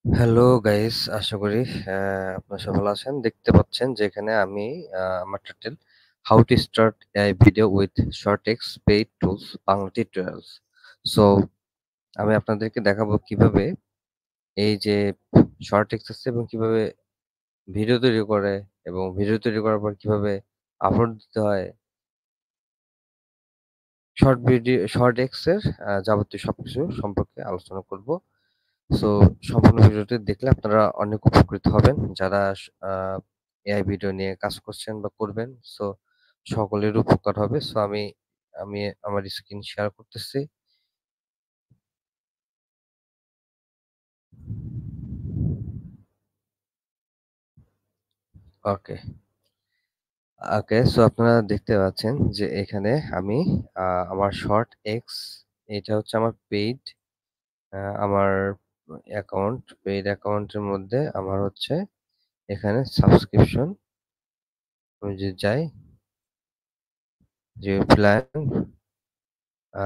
Hello guys, আশা করি আপনারা সবাই ভালো আছেন। দেখতে পাচ্ছেন যে এখানে আমি আমার title how to start a video with ShortX paid tools Bangla tutorials. So আমি আপনাদেরকে দেখাবো কিভাবে এই যে শর্টএক্স আছে এবং কিভাবে ভিডিও তৈরি করে এবং ভিডিও তৈরি করার পর কিভাবে আপলোড দিতে হয়। শর্টএক্স এর যাবতীয় সবকিছু সম্পর্কে আলোচনা করব। সো সম্পূর্ণ ভিডিওটি দেখলে আপনারা অনেক উপকৃত হবেন যারা আ এআই ভিডিও নিয়ে কাজ করছেন বা করবেন। সো সকলের উপকার হবে। সো আমি আমার স্ক্রিন শেয়ার করতেছি। ওকে, ওকে। সো আপনারা দেখতে পাচ্ছেন যে এখানে আমি আমার শর্ট এক্স এটা হচ্ছে আমার পেইড আমার পেইড অ্যাকাউন্টের মধ্যে আমার হচ্ছে এখানে সাবস্ক্রিপশন আমি যদি যাই যে প্ল্যান আ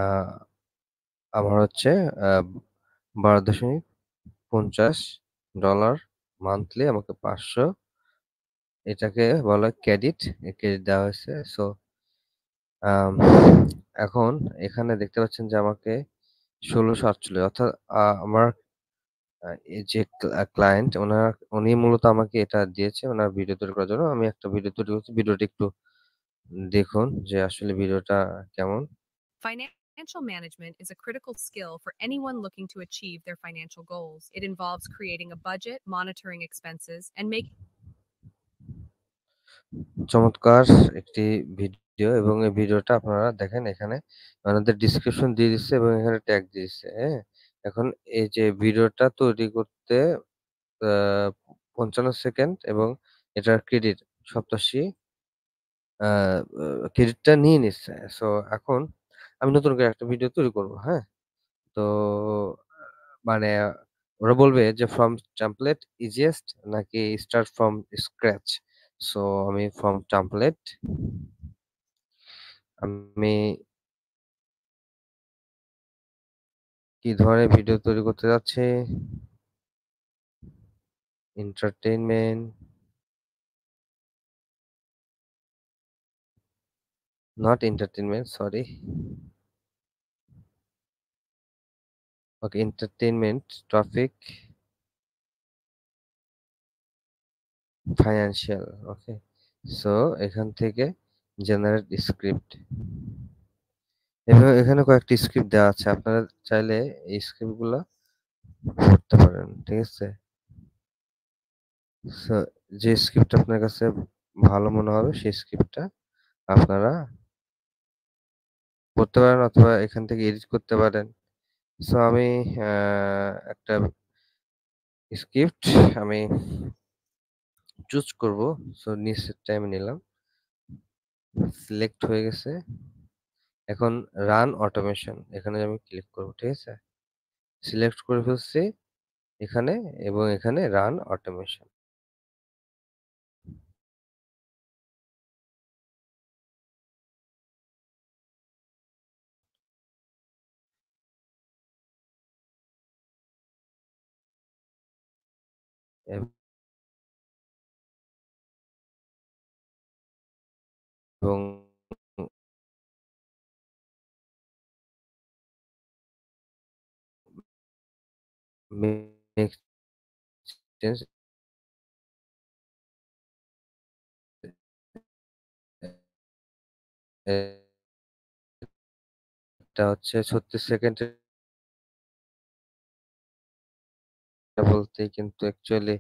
আমার হচ্ছে আ $12.50 মান্থলি আমাকে ৫০০ এটাকে বলা হয় ক্রেডিট। এই ক্রেডিট দেওয়া হয়েছে। সো আম এখন এখানে দেখতে পাচ্ছেন যে আমাকে ১৬৪৮ অর্থাৎ আমার এই যে ক্লায়েন্ট উনি মূলত আমাকে এটা দিয়েছে উনার ভিডিও তৈরি করার জন্য। আমি একটা ভিডিও তৈরি করছি। ভিডিওটি একটু দেখুন যে আসলে ভিডিওটা কেমন। Financial management is a critical skill for anyone looking to achieve their financial goals. It involves creating a budget, monitoring expenses, and making চমৎকার একটি ভিডিও এবং এই ভিডিওটা আপনারা দেখেন এখানে ওনাদের ডেসক্রিপশন দিয়ে দিচ্ছে এবং এখানে ট্যাগ দিয়ে দিচ্ছে, হ্যাঁ? এখন এই যে ভিডিওটা তৈরি করতে আ ৫৫ সেকেন্ড এবং এটার ক্রেডিট ৮৭ আ আ ক্রেডিটটা নিয়ে নিচ্ছে। সো এখন আমি নতুন করে একটা ভিডিও তৈরি করব, হ্যাঁ? তো মানে ওরা বলবে যে from template easiest নাকি start from scratch? সো আমি from template আমি কি ধরনের ভিডিও তৈরি করতে যাচ্ছি? entertainment, not entertainment, sorry. Okay, entertainment topic, financial. Okay. So এখান থেকে generate script। এখানে কয়েকটি স্ক্রিপ্ট দেওয়া আছে। আপনারা চাইলে এই স্ক্রিপ্টগুলা পড়তে পারেন। ঠিক আছে? সো যে স্ক্রিপ্টটা আপনার কাছে ভালো মনে হবে সেই স্ক্রিপ্টটা আপনারা পড়তে পারেন অথবা এখান থেকে এডিট করতে পারেন। সো আমি আ একটা স্ক্রিপ্ট আমি চুজ করব। সো নিচেরটা আমি নিলাম। সিলেক্ট হয়ে গেছে। এখন রান অটোমেশন এখানে আমি ক্লিক করব। ঠিক আছে? সিলেক্ট করে ফেলছি এখানে এবং এখানে রান অটোমেশন। এবং মেক চেঞ্জ এটা হচ্ছে ৩৬ সেকেন্ডের বলতেই কিন্তু অ্যাকচুয়ালি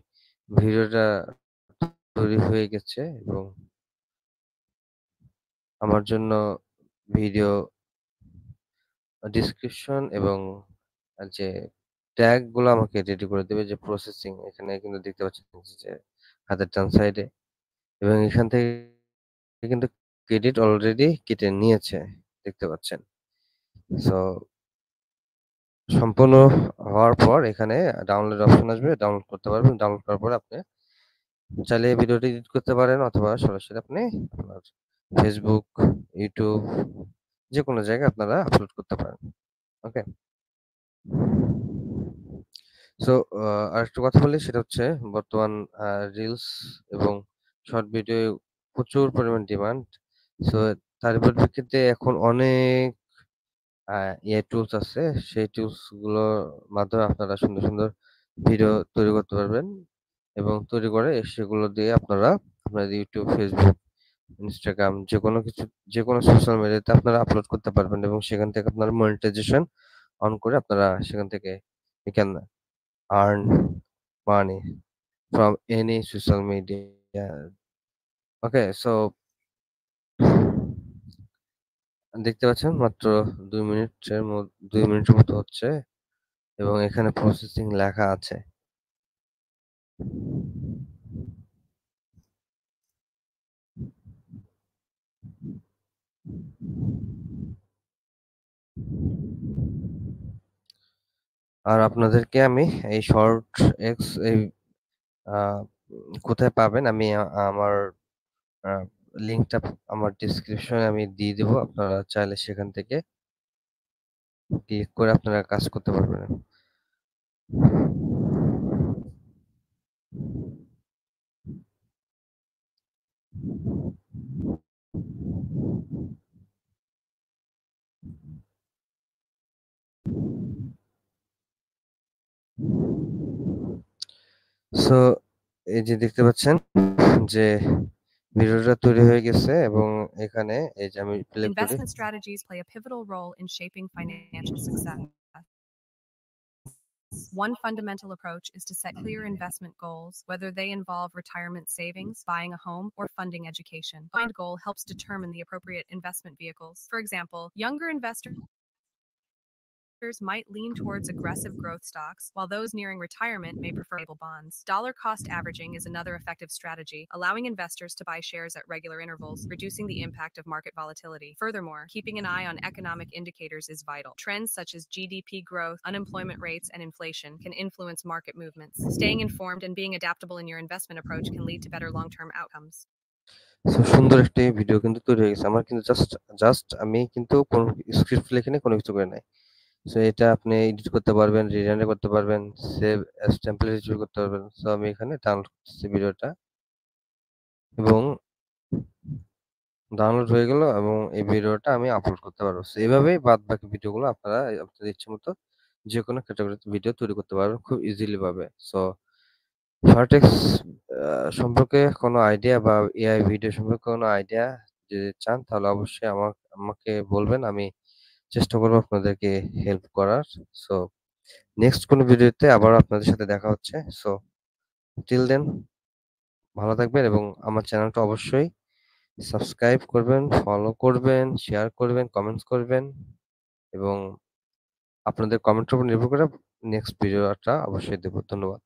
ভিডিওটা তৈরি হয়ে গেছে এবং আমার জন্য ভিডিও ডেসক্রিপশন এবং যে ট্যাগ গুলো আমাকে রেডি করে দেবে যে প্রসেসিং এখানে কিন্তু দেখতে পাচ্ছেন যে হাতের ডান সাইডে এবং এখান থেকে কিন্তু ক্রেডিট অলরেডি কেটে নিয়েছে দেখতে পাচ্ছেন। সো সম্পূর্ণ হওয়ার পর এখানে ডাউনলোড অপশন আসবে। ডাউনলোড করতে পারবেন। ডাউনলোড করার পরে আপনি চাইলে ভিডিওটি এডিট করতে পারেন অথবা সরাসরি আপনি আপনার Facebook, YouTube যেকোনো জায়গায় আপনারা আপলোড করতে পারেন। ওকে? সো আরেকটা কথা বলি সেটা হচ্ছে বর্তমান রিলস এবং শর্ট ভিডিও প্রচুর পরিমাণ ডিমান্ড। সো তার পরিপ্রেক্ষিতে এখন অনেক আ এআই টুলস আছে। সেই টুলস গুলোর মাধ্যমে আপনারা সুন্দর, সুন্দর ভিডিও তৈরি করতে পারবেন এবং তৈরি করে সেগুলো দিয়ে আপনারা আপনাদের YouTube, Facebook, Instagram যেকোনো সোশ্যাল মিডিয়াতে আপনারা আপলোড করতে পারবেন এবং সেখান থেকে আপনার মনিটাইজেশন অন করে আপনারা সেখান থেকে you can earn money from any social media. Okay, so দেখতে পাচ্ছেন মাত্র ২ মিনিটের মতো হচ্ছে এবং এখানে প্রসেসিং লেখা আছে। আর আপনাদেরকে আমি এই শর্ট এক্স এই আ কোথায় পাবেন আমি আমার আ লিঙ্কটা আমার ডেসক্রিপশনে আমি দিয়ে দিব। আপনারা চাইলে সেখান থেকে ক্লিক করে আপনারা কাজ করতে পারবেন। সো এই যে দেখতে পাচ্ছেন যে ভিডিওটা তৈরি হয়ে গেছে এবং এখানে এই যে আমি প্লে করি। Investment strategies play a pivotal role in shaping financial success. One fundamental approach is to set clear investment goals, whether they involve retirement savings, buying a home, or funding education. Find goal helps determine the appropriate investment vehicles. For example, younger investors might lean towards aggressive growth stocks, while those nearing retirement may prefer stable bonds. Dollar cost averaging is another effective strategy, allowing investors to buy shares at regular intervals, reducing the impact of market volatility. Furthermore, keeping an eye on economic indicators is vital. Trends such as GDP growth, unemployment rates, and inflation can influence market movements. Staying informed and being adaptable in your investment approach can lead to better long-term outcomes. So সুন্দর একটি video কিন্তু তৈরি হয়ে গেছে। আমার কিন্তু just আমি কিন্তু কোনো স্ক্রিপ্ট লিখিনি, কোনো কিছু করি নাই। সো এটা আপনি এডিট করতে পারবেন, রিজেনারেট করতে পারবেন, সেভ অ্যাজ টেমপ্লেট হিসেবে করতে পারবেন। সো আমি এখানে ডাউনলোড করতেছি ভিডিওটা এবং ডাউনলোড হয়ে গেল এবং এই ভিডিওটা আমি আপলোড করতে পারবো। সো এভাবেই বাদবাকি ভিডিওগুলো আপনারা আপনাদের ইচ্ছেমতো যেকোনো ক্যাটাগরিতে ভিডিও তৈরি করতে পারবেন খুব ইজিলি ভাবে। সো শর্টএক্স সম্পর্কে কোনো আইডিয়া বা এআই ভিডিও সম্পর্কে কোনো আইডিয়া যদি চান তাহলে অবশ্যই আমাকে বলবেন। আমি চেষ্টা করব আপনাদেরকে হেল্প করার। সো নেক্সট কোনো ভিডিওতে আবারও আপনাদের সাথে দেখা হচ্ছে। সো টিল দেন ভালো থাকবেন এবং আমার চ্যানেলটা অবশ্যই সাবস্ক্রাইব করবেন, ফলো করবেন, শেয়ার করবেন, কমেন্টস করবেন এবং আপনাদের কমেন্টের উপর নির্ভর করে নেক্সট ভিডিওটা অবশ্যই দেব। ধন্যবাদ।